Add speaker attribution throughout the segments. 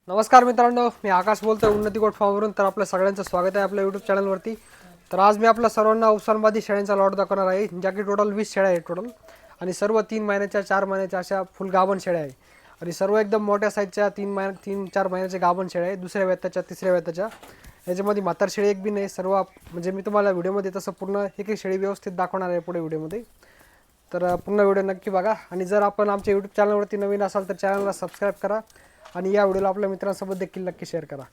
Speaker 1: नमस्कार मित्रांनो, मी आकाश बोलतोय उन्नती गोट फार्मवरून. तर आपल्या सगळ्यांचं स्वागत आहे आपल्या यूट्यूब चॅनलवरती. तर आज मी आपल्या सर्वांना उस्मानाबादी शेळ्यांचा लॉट दाखवणार आहे, ज्या की टोटल 20 शेळ्या आहेत टोटल. आणि सर्व 3 महिन्याच्या 4 महिन्याच्या अशा फुल गाभण शेळ्या आहे. आणि सर्व एकदम मोठ्या साईजच्या 3-4 महिन्याच्या गाभण शेळ्या आहे, दुसऱ्या वेताच्या तिसऱ्या वेताच्या. याच्यामध्ये म्हातार शेळी एक बी नाही. सर्व म्हणजे मी तुम्हाला व्हिडिओमध्ये तसं पूर्ण एक एक शेळी व्यवस्थित दाखवणार आहे पुढे व्हिडिओमध्ये. तर पूर्ण व्हिडिओ नक्की बघा. आणि जर आपण आमच्या यूट्यूब चॅनलवरती नवीन असाल तर चॅनलला सबस्क्राईब करा आणि या व्हिडिओला आपल्या मित्रांसोबत देखील नक्की शेअर करा.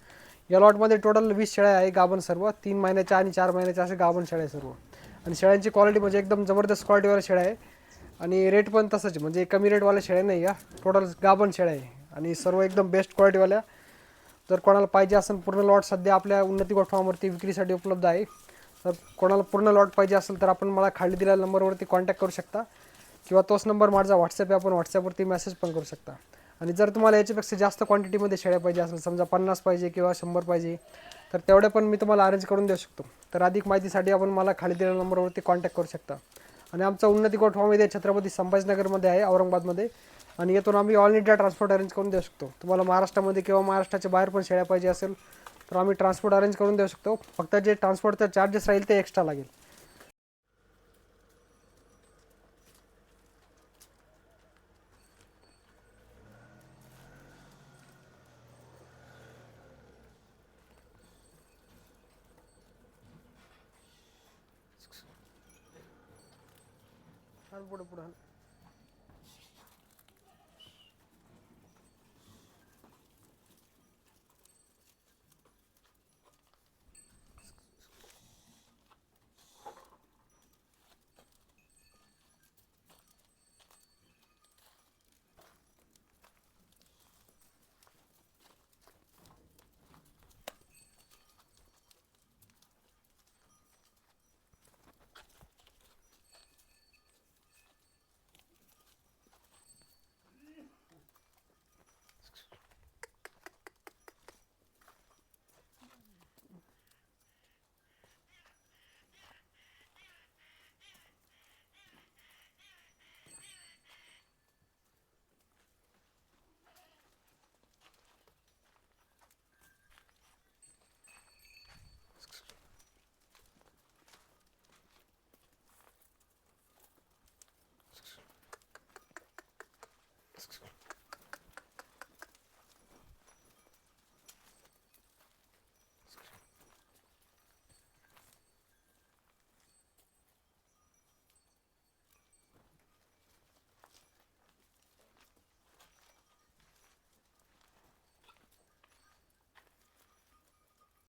Speaker 1: या लॉटमध्ये टोटल 20 शेळ्या आहे गाभण, सर्व 3 महिन्याच्या आणि 4 महिन्याच्या असे गाभण शेळ्या आहे सर्व. आणि शेळ्यांची क्वालिटी म्हणजे एकदम जबरदस्त क्वालिटीवाल्या शेळ्या आहे. आणि रेट पण तसंच म्हणजे कमी रेटवाल्या शेळ्या नाही या, टोटल गाभण शेळ्या आहे आणि सर्व एकदम बेस्ट क्वालिटीवाल्या. जर कोणाला पाहिजे असेल पूर्ण लॉट सध्या आपल्या उन्नती गोट फार्मवरती विक्रीसाठी उपलब्ध आहे. तर कोणाला पूर्ण लॉट पाहिजे असेल तर आपण मला खाली दिलेल्या नंबरवरती कॉन्टॅक्ट करू शकता किंवा तोच नंबर माझा व्हॉट्सअप आहे, आपण व्हॉट्सअपवरती मेसेज पण करू शकता. आणि जर तुम्हाला याच्यापेक्षा जास्त क्वांटिटीमध्ये शेळ्या पाहिजे असेल, समजा 50 पाहिजे किंवा 100 पाहिजे, तर तेवढे पण मी तुम्हाला अरेंज करून देऊ शकतो. तर अधिक माहितीसाठी आपण मला खाली दिलेल्या नंबरवरती कॉन्टॅक्ट करू शकता. आणि आमचा उन्नती गोट फार्म इथे छत्रपती संभाजीनगरमध्ये आहे, औरंगाबादमध्ये. आणि येथून आम्ही ऑल इंडिया ट्रान्सपोर्ट अरेंज करून देऊ शकतो. तुम्हाला महाराष्ट्रामध्ये किंवा महाराष्ट्राच्या बाहेर पण शेळ्या पाहिजे असेल तर आम्ही ट्रान्सपोर्ट अरेंज करून देऊ शकतो. फक्त जे ट्रान्सपोर्टचा चार्जेस राहील ते एक्स्ट्रा लागेल. पुढे पुढे